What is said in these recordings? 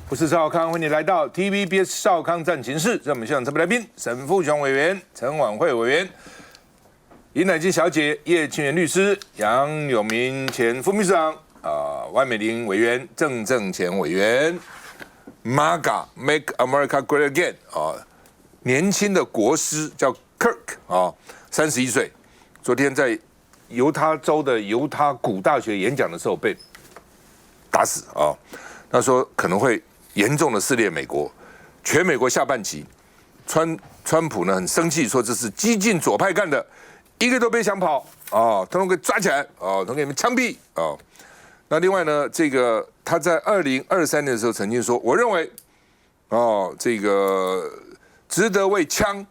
我是赵少康，欢迎你来到 TVBS 少康战情室。在我们现场特别来宾，沈富雄委员、陈婉慧委员、尹乃金小姐、叶清源律师、杨永明前副秘书长万美玲委员、郑正前委员 ，MAGA Make America Great Again 年轻的国师叫 Kirk 31岁，昨天在犹他州的犹他谷大学演讲的时候被打死他说可能会严重的撕裂美国，全美国下半旗。川普呢很生气，说这是激进左派干的，一个都别想跑统统给抓起来统统给你们枪毙那另外呢，这个他在2023年的时候曾经说，我认为这个值得为枪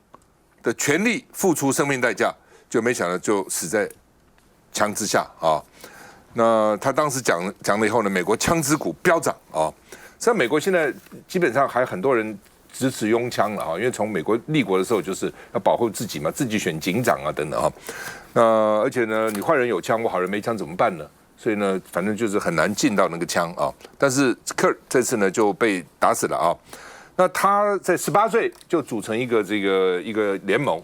的权利付出生命代价，就没想到就死在枪之下那他当时讲了以后呢，美国枪支股飙涨在美国现在基本上还很多人支持拥枪了因为从美国立国的时候就是要保护自己嘛，自己选警长等等那而且呢，你坏人有枪，我好人没枪怎么办呢？所以呢，反正就是很难进到那个枪但是克这次呢就被打死了那他在18岁就组成一个联盟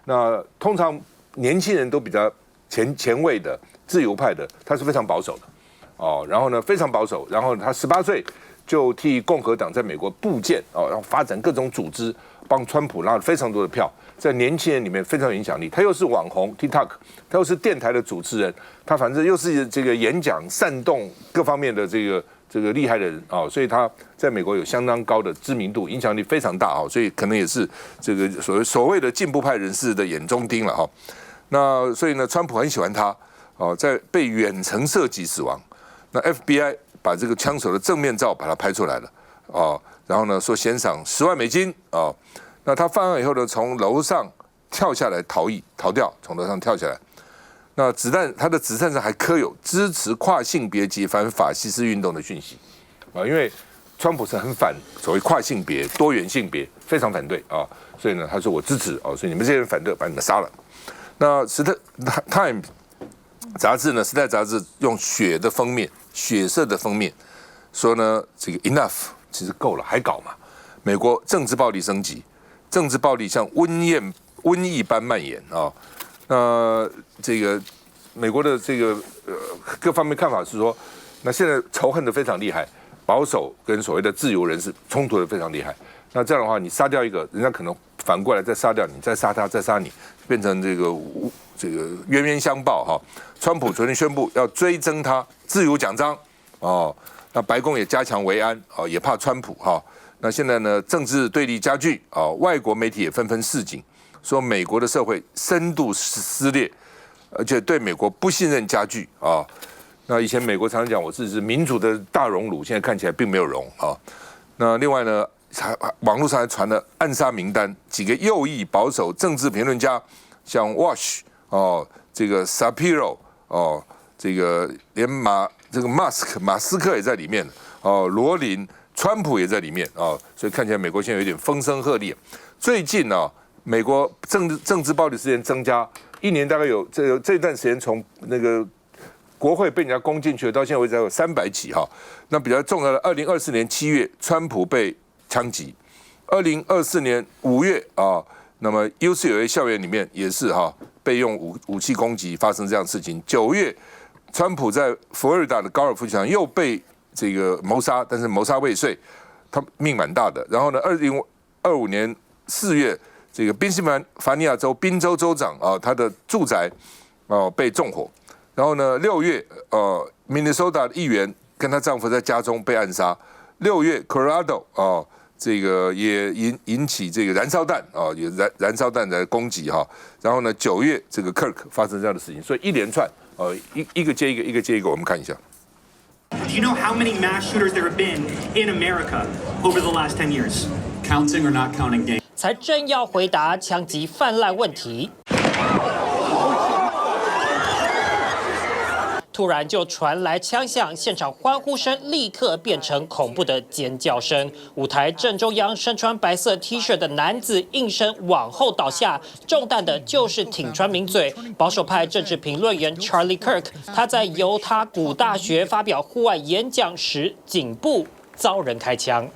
那通常年轻人都比较前卫的自由派的，他是非常保守的然后呢非常保守，然后他18岁就替共和党在美国布建然后发展各种组织，帮川普拉了非常多的票，在年轻人里面非常有影响力。他又是网红 TikTok， 他又是电台的主持人，他反正又是这个演讲煽动各方面的这个厉害的人所以他在美国有相当高的知名度，影响力非常大所以可能也是这个所谓的进步派人士的眼中钉了那所以呢，川普很喜欢他在被远程射击死亡。那 FBI 把这个枪手的正面照把它拍出来了然后呢说悬赏10万美金那他犯案以后呢，从楼上跳下来逃掉，从楼上跳下来。那他的子弹上还刻有支持跨性别及反法西斯运动的讯息因为川普是很反所谓跨性别、多元性别，非常反对所以呢他说我支持所以你们这些人反对，把你们杀了。那Time 杂志呢，时代杂志用血色的封面说呢，这个 enough 其实够了，还搞嘛？美国政治暴力升级，政治暴力像瘟疫般蔓延那这个美国的这个各方面看法是说，那现在仇恨的非常厉害，保守跟所谓的自由人士冲突的非常厉害。那这样的话，你杀掉一个，人家可能反过来再杀掉你，再杀他，再杀你，变成这个冤冤相报川普昨天宣布要追征他自由奖章那白宫也加强维安也怕川普那现在呢，政治对立加剧外国媒体也纷纷示警，说美国的社会深度撕裂，而且对美国不信任加剧那以前美国常常讲我是民主的大熔炉，现在看起来并没有熔那另外呢，网络上还传了暗杀名单，几个右翼保守政治评论家，像 Wash 这个 Shapiro 这个连马斯克也在里面罗琳、川普也在里面所以看起来美国现在有点风声鹤唳。最近美国政治暴力事件增加，一年大概有这段时间从那个国会被人家攻进去，到现在为止还有300起那比较重要的，2024年7月川普被枪击，2024年5月那么 UCLA 校园里面也是被用武器攻击，发生这样的事情。9月川普在佛罗里达的高尔夫球场又被这个谋杀，但是谋杀未遂，他命蛮大的。然后呢，2025年4月，这个宾夕法尼亚州宾州州长他的住宅被纵火。然后呢，6月Minnesota 的议员跟她丈夫在家中被暗杀。6月 Colorado 这个也引起这个燃烧弹也燃烧弹来攻击然后呢9月这个 Kirk 发生这样的事情，所以一连串一个接一个，我们看一下。Do you know how many mass shooters there have been in America over the last 10 years? Counting or not counting games? 才正要回答枪击泛滥问题，突然就传来枪响，现场欢呼声立刻变成恐怖的尖叫声。舞台正中央，身穿白色 T 恤的男子应声往后倒下，中弹的就是挺川名嘴保守派政治评论员 Charlie Kirk。他在犹他谷大学发表户外演讲时颈部遭人开枪。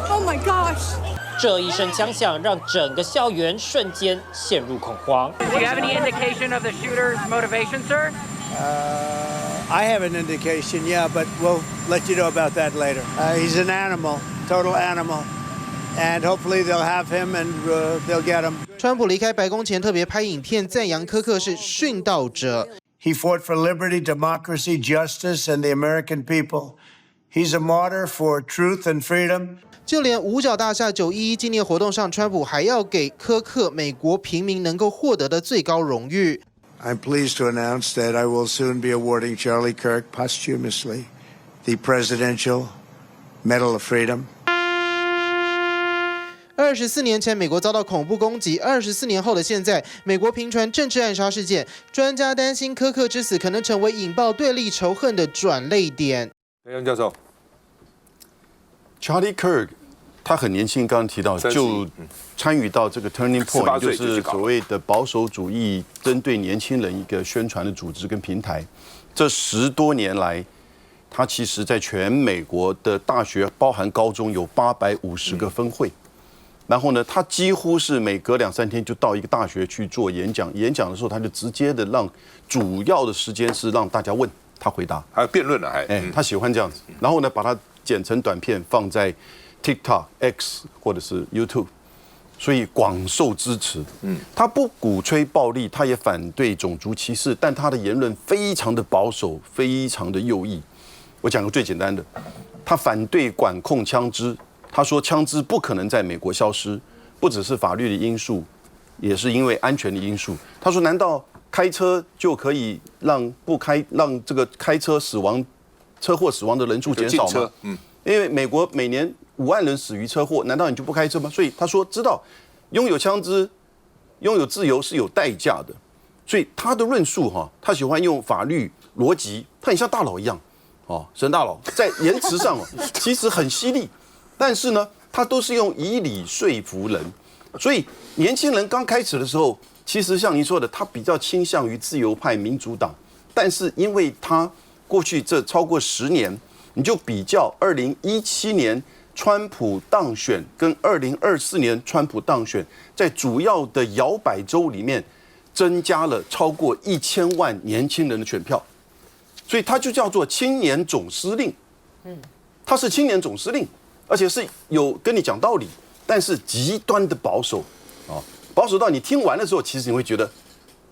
Oh my gosh! 这一声枪响让整个校园瞬间陷入恐慌。Do you have any indication of the shooter's motivation, sir? I have an indication, yeah, but we'll let you know about that later. He's an animal, total animal. And hopefully they'll have him and they'll get him. 川普离开白宫前特别拍影片赞扬柯克是殉道者。He fought for liberty, democracy, justice, and the American people. He's a martyr for truth and freedom. 就连五角大厦911纪念活动上，川普还要给柯克美国平民能够获得的最高荣誉。I'm pleased to announce that I will soon be awarding Charlie Kirk posthumously the Presidential Medal of Freedom. 24年前，美国遭到恐怖攻击；24年后的现在，美国频传政治暗杀事件。专家担心柯克之死可能成为引爆对立仇恨的转捩点。杨教授 ，Charlie Kirk， 他很年轻，刚刚提到就参与到这个 Turning Point， 就是所谓的保守主义针对年轻人一个宣传的组织跟平台。这10多年来，他其实在全美国的大学，包含高中，有850个分会。然后呢，他几乎是每隔2、3天就到一个大学去做演讲。演讲的时候，他就直接的让主要的时间是让大家问他回答，还有辩论了，他喜欢这样子。然后呢，把它剪成短片放在 TikTok、X 或者是 YouTube， 所以广受支持。他不鼓吹暴力，他也反对种族歧视，但他的言论非常的保守，非常的右翼。我讲个最简单的，他反对管控枪支。他说，枪支不可能在美国消失，不只是法律的因素，也是因为安全的因素。他说，难道开车就可以让这个开车车祸死亡的人数减少吗？因为美国每年5万人死于车祸，难道你就不开车吗？所以他说，知道拥有枪支、拥有自由是有代价的。所以他的论述他喜欢用法律逻辑，他很像大佬一样沈大佬在言辞上其实很犀利。但是呢，他都是用以理说服人，所以年轻人刚开始的时候，其实像您说的，他比较倾向于自由派民主党。但是因为他过去这超过10年，你就比较2017年川普当选跟2024年川普当选，在主要的摇摆州里面增加了超过1000万年轻人的选票，所以他就叫做青年总司令。他是青年总司令。而且是有跟你讲道理，但是极端的保守保守到你听完的时候，其实你会觉得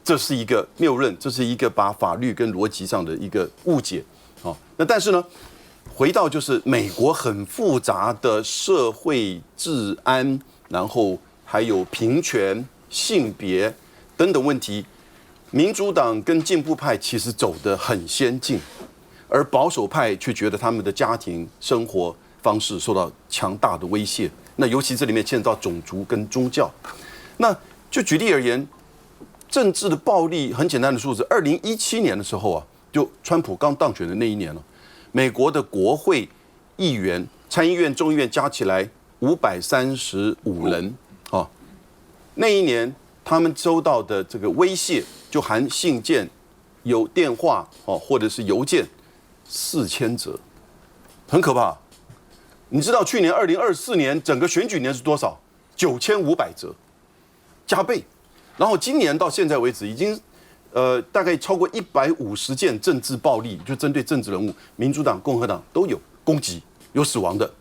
这是一个谬论，这是一个把法律跟逻辑上的一个误解那但是呢，回到就是美国很复杂的社会治安，然后还有平权、性别等等问题，民主党跟进步派其实走得很先进，而保守派却觉得他们的家庭生活方式受到强大的威胁，那尤其这里面牵扯到种族跟宗教。那就举例而言，政治的暴力很简单的数字，2017年的时候就川普刚当选的那一年美国的国会议员、参议院、众议院加起来535人那一年他们收到的这个威胁，就含信件、有电话或者是邮件4000则，很可怕。你知道去年2024年整个选举年是多少？9500则，加倍。然后今年到现在为止，已经大概超过150件政治暴力，就针对政治人物，民主党、共和党都有攻击，有死亡的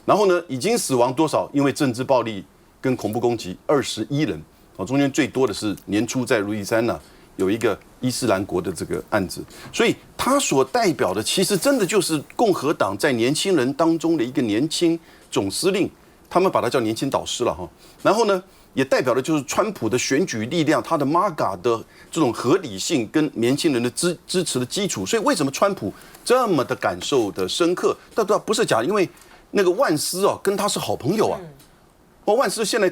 然后呢，已经死亡多少？因为政治暴力跟恐怖攻击21人中间最多的是年初在路易斯安那有一个伊斯兰国的这个案子，所以他所代表的其实真的就是共和党在年轻人当中的一个年轻总司令，他们把他叫年轻导师了然后呢，也代表的就是川普的选举力量，他的 MAGA 的这种合理性跟年轻人的支持的基础。所以为什么川普这么的感受的深刻？但不是假，因为那个万斯跟他是好朋友万斯现在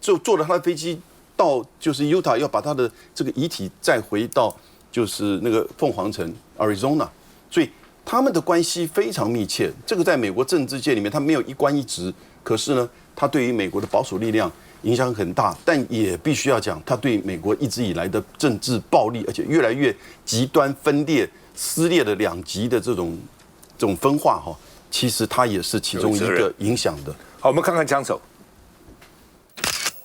坐着他的飞机到就是 Utah， 要把他的这个遗体再回到就是那个凤凰城 Arizona， 所以他们的关系非常密切。这个在美国政治界里面，他没有一官一职，可是呢，他对于美国的保守力量影响很大，但也必须要讲，它对美国一直以来的政治暴力，而且越来越极端分裂、撕裂的两极的这种分化哈，其实它也是其中一个影响的。好，我们看看枪手。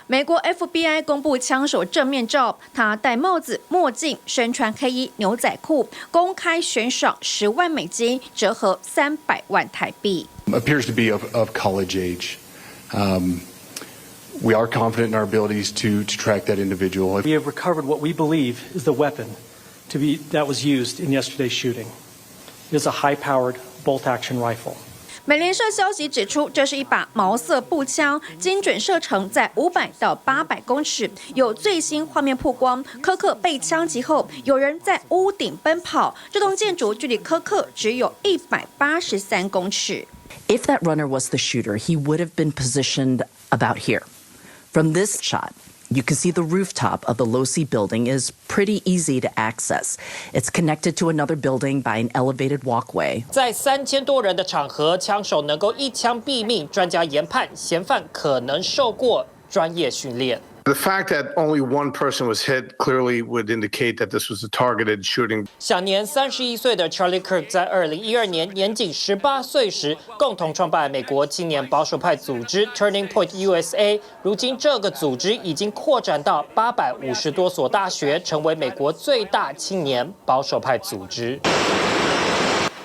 美国 FBI 公布枪手正面照，他戴帽子、墨镜，身穿黑衣、牛仔裤，公开悬赏10万美金，折合300万台币。Appears to be of college age. We are confident in our abilities to track that individual. We have recovered what we believe is the weapon that was used in yesterday's shooting. It is a high-powered bolt-action rifle. 美联社消息指出，这是一把毛瑟步枪，精准射程在500到800公尺。有最新画面曝光，柯克被枪击后，有人在屋顶奔跑。这栋建筑距离柯克只有183公尺。If that runner was the shooter, he would have been positioned about here. From this shot, you can see the rooftop of the Losi building is pretty easy to access. It's connected to another building by an elevated walkway. 在3000多人的场合，枪手能够一枪毙命，专家研判嫌犯可能受过专业训练。The fact that only one person was hit clearly would indicate that this was a targeted shooting. 享年31岁的 Charlie Kirk 在2012年年仅18岁时，共同创办美国青年保守派组织 Turning Point USA。如今，这个组织已经扩展到850多所大学，成为美国最大青年保守派组织。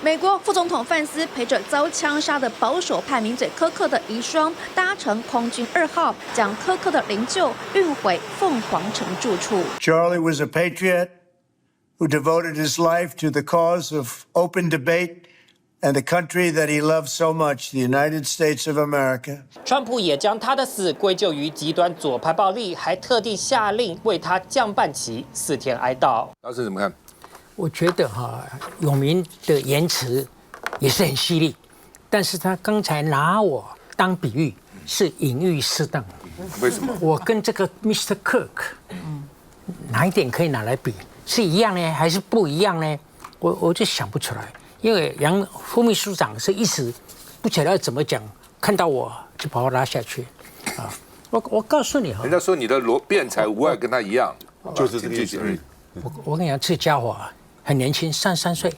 美国副总统范斯陪着遭枪杀的保守派名嘴柯克的遗孀，搭乘空军2号，将柯克的灵柩运回凤凰城住处。Charlie was a patriot who devoted his life to the cause of open debate and the country that he loved so much, the United States of America. 川普也将他的死归咎于极端左派暴力，还特地下令为他降半旗，4天哀悼。老师怎么看？我觉得永明的言辞也是很犀利，但是他刚才拿我当比喻是隐喻适当。为什么？我跟这个 Mr. Kirk，哪一点可以拿来比？是一样呢，还是不一样呢？我就想不出来，因为杨副秘书长是一时不晓得要怎么讲，看到我就把我拉下去啊。我告诉你人家说你的辩才无碍跟他一样，就是这个意思而已。我跟你讲，这家伙很年轻，33岁，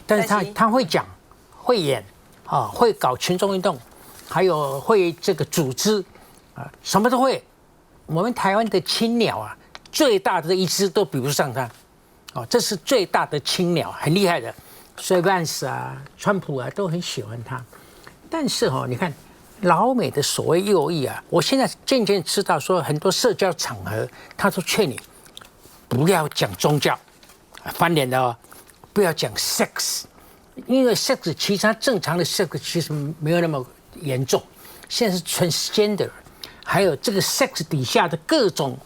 但是他会讲、会演啊，会搞群众运动，还有会这个组织啊，什么都会。我们台湾的青鸟啊，最大的一只都比不上他，哦，这是最大的青鸟，很厉害的。所以Vance啊、川普啊都很喜欢他。但是你看老美的所谓右翼啊，我现在渐渐知道说，很多社交场合他都劝你不要讲宗教。翻脸的不要讲 sex， 因为 sex 其实它正常的 sex 其实没有那么严重，现在是 transgender， 还有这个 sex 底下的各种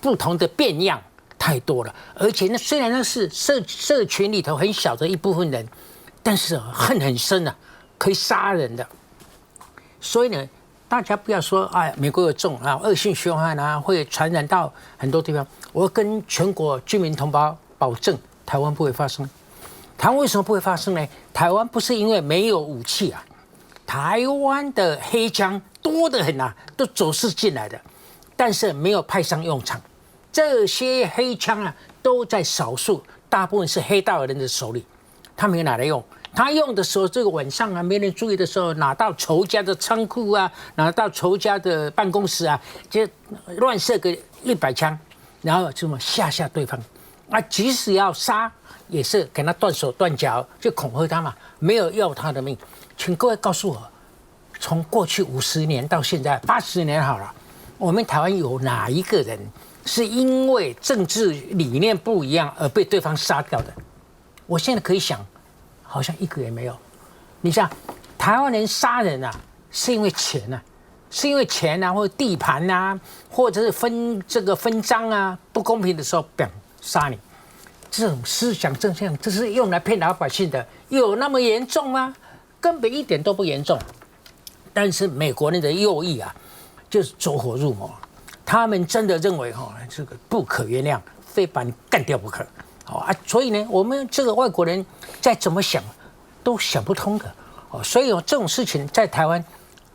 不同的变样太多了，而且虽然那是社群里头很小的一部分人，但是恨很深啊，可以杀人的。所以呢，大家不要说美国有这种恶性循环会传染到很多地方。我跟全国居民同胞保证，台湾不会发生。台湾为什么不会发生呢？台湾不是因为没有武器啊，台湾的黑枪多得很都走私进来的，但是没有派上用场。这些黑枪都在少数，大部分是黑道人的手里，他没有拿来用。他用的时候，这个晚上没人注意的时候，拿到仇家的仓库拿到仇家的办公室就乱射个100枪，然后这么吓对方。即使要杀，也是给他断手断脚，就恐吓他嘛，没有要他的命。请各位告诉我，从过去50年到现在80年好了，我们台湾有哪一个人是因为政治理念不一样而被对方杀掉的？我现在可以想，好像一个也没有。你想，台湾人杀人是因为钱是因为钱或者地盘或者是分赃不公平的时候杀你，这种思想正向，这是用来骗老百姓的，有那么严重吗？根本一点都不严重。但是美国人的右翼就是走火入魔，他们真的认为这个不可原谅，非把你干掉不可。所以呢，我们这个外国人再怎么想都想不通的。所以这种事情在台湾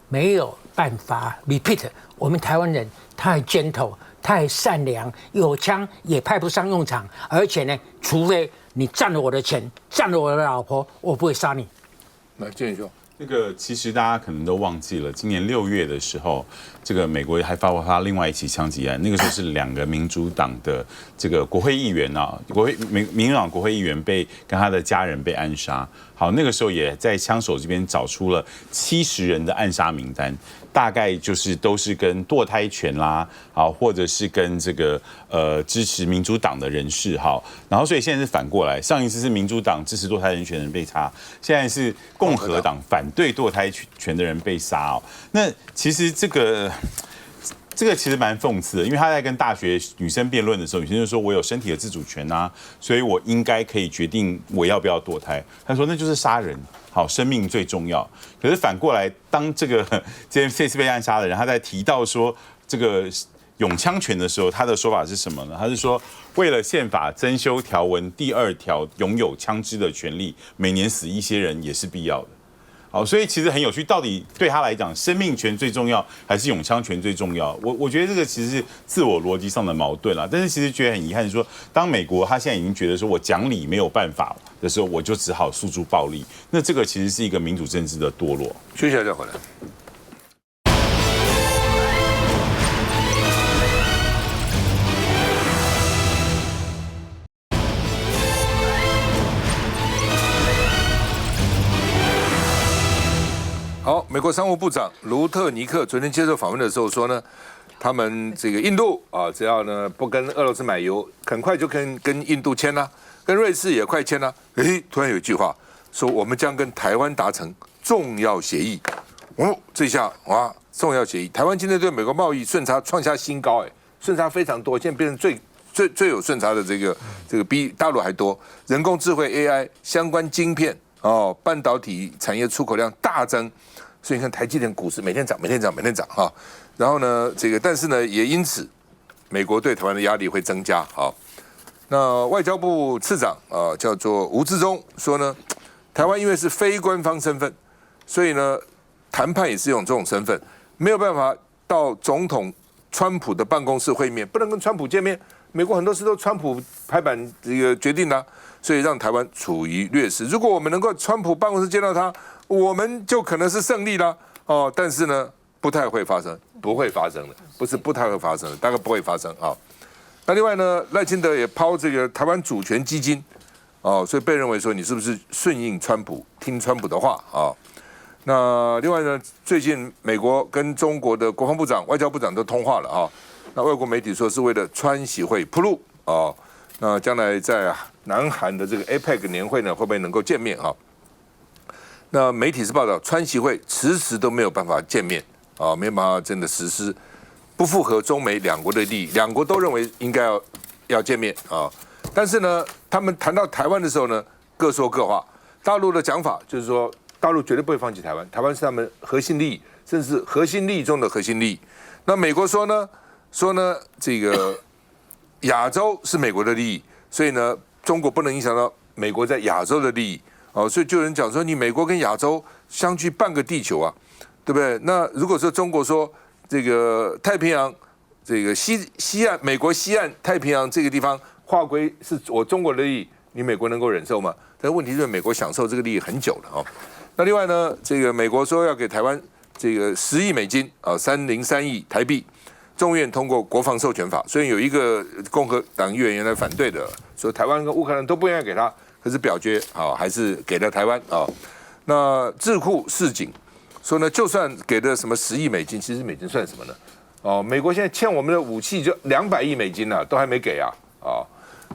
没有办法 repeat。我们台湾人太 gentle、太善良，有枪也派不上用场，而且呢，除非你占了我的钱，占了我的老婆，我不会杀你。来，建宇兄。那个其实大家可能都忘记了，今年6月的时候，这个美国还发另外一起枪击案，那个时候是2个民主党的这个国会议员啊，民主党国会议员跟他的家人被暗杀。好，那个时候也在枪手这边找出了70人的暗杀名单，大概就是都是跟堕胎权啦，好，或者是跟这个支持民主党的人士，好，然后所以现在是反过来，上一次是民主党支持堕胎人权的人被杀，现在是共和党反对堕胎权的人被杀哦。那其实这个其实蛮讽刺的，因为他在跟大学女生辩论的时候，女生就说我有身体的自主权啊，所以我应该可以决定我要不要堕胎。他说那就是杀人，好，生命最重要。可是反过来，当这次被暗杀的人，他在提到说这个拥枪权的时候，他的说法是什么呢？他是说，为了宪法增修条文第2条拥有枪支的权利，每年死一些人也是必要的。好，所以其实很有趣，到底对他来讲，生命权最重要，还是拥枪权最重要？我觉得这个其实是自我逻辑上的矛盾啦。但是其实觉得很遗憾，说当美国他现在已经觉得说我讲理没有办法的时候，我就只好诉诸暴力。那这个其实是一个民主政治的堕落。休息一下再回来。好，美国商务部长卢特尼克昨天接受访问的时候说呢，他们这个印度啊，只要呢不跟俄罗斯买油，很快就跟印度签了，跟瑞士也快签了。突然有一句话说，我们将跟台湾达成重要协议。哦，这下哇，重要协议，台湾今天对美国贸易顺差创下新高，顺差非常多，现在变成最有顺差的这个比大陆还多。人工智慧 AI 相关晶片哦，半导体产业出口量大增。所以你看台积电股市每天涨哈，然后呢，但是呢，也因此，美国对台湾的压力会增加。好，那外交部次长叫做吴志忠说呢，台湾因为是非官方身份，所以呢，谈判也是用这种身份，没有办法到总统川普的办公室会面，不能跟川普见面。美国很多事都川普拍板决定的，所以让台湾处于劣势。如果我们能够川普办公室见到他，我们就可能是胜利了哦。但是呢，不太会发生，不会发生的，不是不太会发生的，大概不会发生啊。那另外呢，赖清德也抛这个台湾主权基金哦，所以被认为说你是不是顺应川普，听川普的话啊？那另外呢，最近美国跟中国的国防部长、外交部长都通话了啊。那外国媒体说是为了川习会铺路哦。那将来在南韩的这个 APEC 年会呢，会不会能够见面啊？那媒体是报道，川习会迟迟都没有办法见面啊，没有办法真的实施，不符合中美两国的利益，两国都认为应该要见面啊。但是呢，他们谈到台湾的时候呢，各说各话。大陆的讲法就是说，大陆绝对不会放弃台湾，台湾是他们核心利益，甚至核心利益中的核心利益。那美国说呢，这个亚洲是美国的利益，所以呢，中国不能影响到美国在亚洲的利益。哦，所以就有人讲说，你美国跟亚洲相距半个地球啊，对不对？那如果说中国说这个太平洋，这个西岸，美国西岸太平洋这个地方划归是我中国的利益，你美国能够忍受吗？但问题是美国享受这个利益很久了哦。那另外呢，这个美国说要给台湾这个10亿美金啊，303亿台币，众院通过国防授权法，虽然有一个共和党议员原来反对的，说台湾跟乌克兰都不应该给他。可是表决还是给了台湾啊。那智库示警说呢，就算给了什么10亿美金，其实美金算什么呢？哦，美国现在欠我们的武器就200亿美金了，都还没给啊。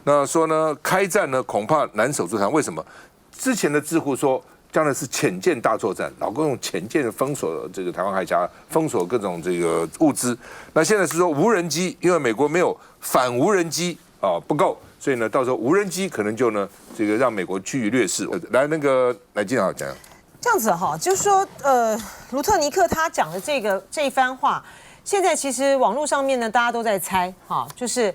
那说呢，开战呢恐怕难守住台湾。为什么？之前的智库说，将来是潜舰大作战，老公用潜舰封锁这个台湾海峡，封锁各种这个物资。那现在是说无人机，因为美国没有反无人机不够。所以呢，到时候无人机可能就呢，这个让美国居于劣势。来，来金好讲。这样子哈，就是说，卢特尼克他讲的这一番话，现在其实网络上面呢，大家都在猜哈，就是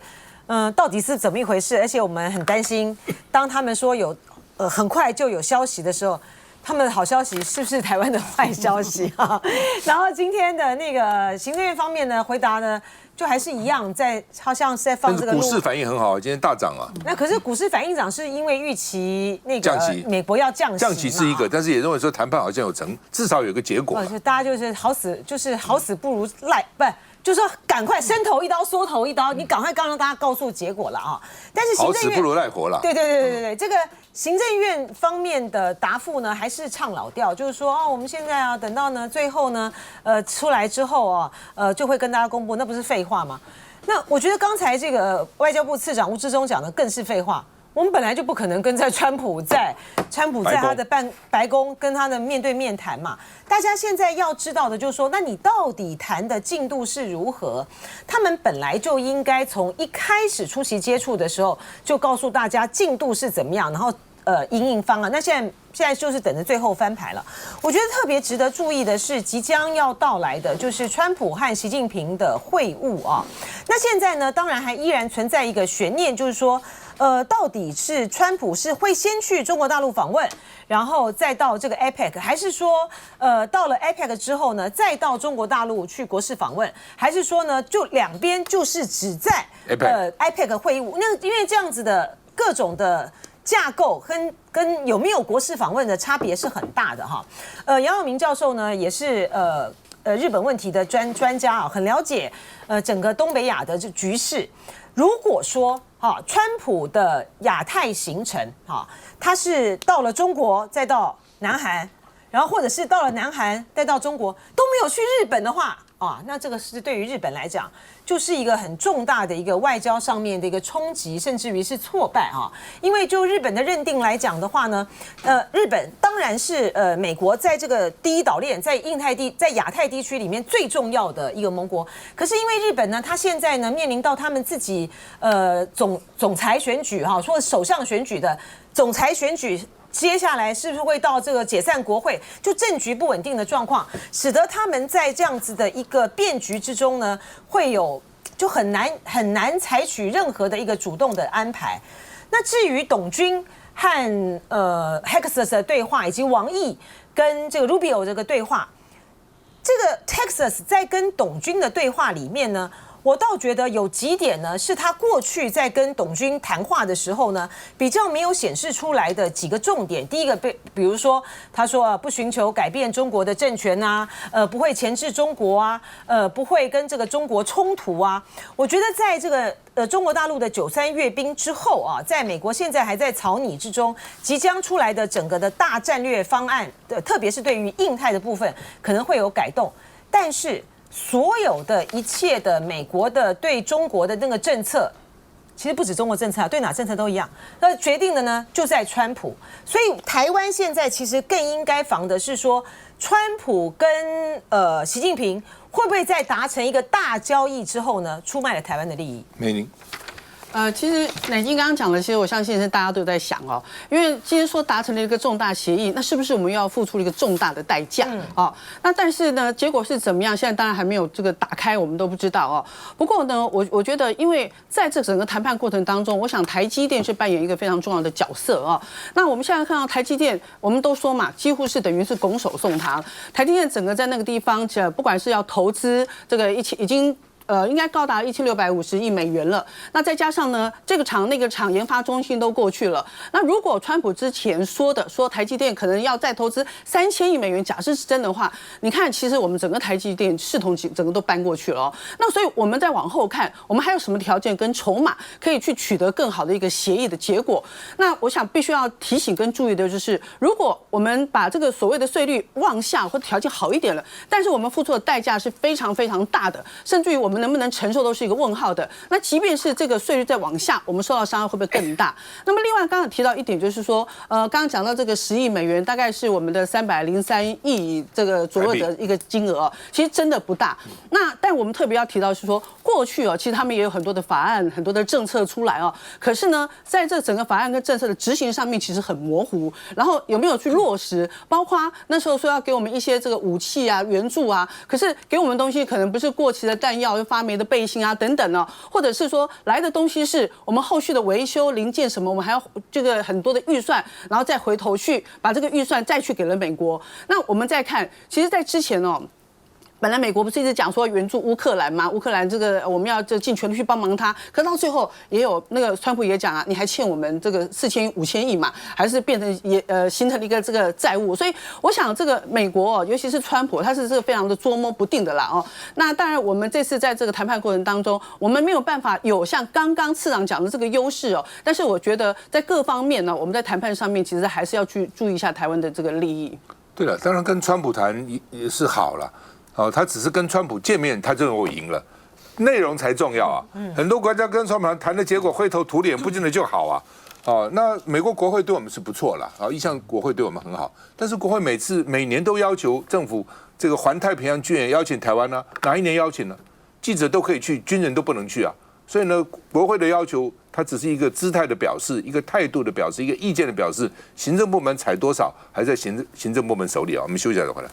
到底是怎么一回事？而且我们很担心，当他们说有很快就有消息的时候，他们的好消息是不是台湾的坏消息啊？然后今天的那个行政院方面呢，回答呢就还是一样，好像是在放这个。股市反应很好，今天大涨啊。那可是股市反应涨是因为预期那个美国要降息，降息是一个，但是也认为说谈判好像有成，至少有个结果。大家就是好死不如赖不。就是说，赶快伸头一刀，缩头一刀，你赶快让大家告诉结果了啊！但是行政院好死不如赖活了。对，这个行政院方面的答复呢，还是唱老调，就是说我们现在啊，等到呢最后呢，出来之后啊，就会跟大家公布，那不是废话吗？那我觉得刚才这个外交部次长吴志忠讲的更是废话。我们本来就不可能跟在川普在他的白宫跟他的面对面谈嘛。大家现在要知道的就是说，那你到底谈的进度是如何？他们本来就应该从一开始初期接触的时候就告诉大家进度是怎么样，然后因应方案。那现在就是等着最后翻牌了。我觉得特别值得注意的是，即将要到来的就是川普和习近平的会晤啊。那现在呢，当然还依然存在一个悬念，就是说。到底是川普是会先去中国大陆访问，然后再到这个 APEC， 还是说到了 APEC 之后呢，再到中国大陆去国事访问，还是说呢，就两边就是只在APEC 会晤？那因为这样子的各种的架构跟有没有国事访问的差别是很大的哈。杨永明教授呢也是日本问题的专家啊，很了解整个东北亚的这局势。如果说川普的亚太行程他是到了中国再到南韩，然后或者是到了南韩再到中国都没有去日本的话那这个是对于日本来讲就是一个很重大的一个外交上面的一个冲击，甚至于是挫败因为就日本的认定来讲的话呢，日本当然是美国在这个第一岛链在亚太地区里面最重要的一个盟国。可是因为日本呢，它现在呢面临到他们自己总裁选举说首相选举的总裁选举。接下来是不是会到这个解散国会，就政局不稳定的状况，使得他们在这样子的一个变局之中呢，会有就很难采取任何的一个主动的安排。那至于董军和Texas 的对话，以及王毅跟这个 Rubio 这个对话，这个 Texas 在跟董军的对话里面呢。我倒觉得有几点呢，是他过去在跟董军谈话的时候呢，比较没有显示出来的几个重点。第一个，比如说他说不寻求改变中国的政权啊，不会钳制中国啊，不会跟这个中国冲突啊。我觉得在这个中国大陆的93阅兵之后啊，在美国现在还在草拟之中，即将出来的整个的大战略方案特别是对于印太的部分可能会有改动，但是。所有的一切的美国的对中国的那个政策，其实不止中国政策对哪政策都一样。那决定的呢，就在川普。所以台湾现在其实更应该防的是说，川普跟习近平会不会在达成一个大交易之后呢，出卖了台湾的利益？美玲。其实乃金刚刚讲的，其实我相信是大家都在想因为今天说达成了一个重大协议，那是不是我们要付出了一个重大的代价那但是呢，结果是怎么样？现在当然还没有这个打开，我们都不知道不过呢，我觉得，因为在这整个谈判过程当中，我想台积电是扮演一个非常重要的角色那我们现在看到台积电，我们都说嘛，几乎是等于是拱手送他。台积电整个在那个地方，不管是要投资这个已经。应该高达1650亿美元了。那再加上呢，这个厂那个厂研发中心都过去了。那如果川普之前说台积电可能要再投资3000亿美元，假设是真的话，你看其实我们整个台积电视同整个都搬过去了那所以我们再往后看，我们还有什么条件跟筹码可以去取得更好的一个协议的结果？那我想必须要提醒跟注意的就是，如果我们把这个所谓的税率往下或者条件好一点了，但是我们付出的代价是非常非常大的，甚至于我们能不能承受都是一个问号的。那即便是这个税率再往下，我们受到伤害会不会更大？那么另外刚刚提到一点就是说，刚刚讲到这个10亿美元，大概是我们的303亿这个左右的一个金额，其实真的不大。那但我们特别要提到是说，过去其实他们也有很多的法案、很多的政策出来可是呢，在这整个法案跟政策的执行上面其实很模糊，然后有没有去落实？包括那时候说要给我们一些这个武器啊、援助啊，可是给我们东西可能不是过期的弹药，发霉的背心啊等等哦，或者是说来的东西是我们后续的维修零件什么，我们还要这个很多的预算，然后再回头去把这个预算再去给了美国。那我们再看，其实在之前哦。本来美国不是一直讲说援助乌克兰吗？乌克兰这个我们要就尽全力去帮忙他，可到最后也有那个川普也讲啊，你还欠我们这个4000、5000亿嘛，还是变成形成了一个这个债务。所以我想这个美国哦，尤其是川普，他是这个非常的捉摸不定的啦哦。那当然我们这次在这个谈判过程当中，我们没有办法有像刚刚次长讲的这个优势哦，但是我觉得在各方面呢，我们在谈判上面其实还是要去注意一下台湾的这个利益。对了，当然跟川普谈也是好了。他只是跟川普见面，他认为我赢了，内容才重要啊。很多国家跟川普谈的结果灰头土脸，不见得就好啊。那美国国会对我们是不错啦，一向国会对我们很好，但是国会每年都要求政府这个环太平洋军演邀请台湾呢，哪一年邀请呢？记者都可以去，军人都不能去啊。所以呢，国会的要求，它只是一个姿态的表示，一个态度的表示，一个意见的表示。行政部门采多少，还在行政部门手里啊。我们休息一下再回来。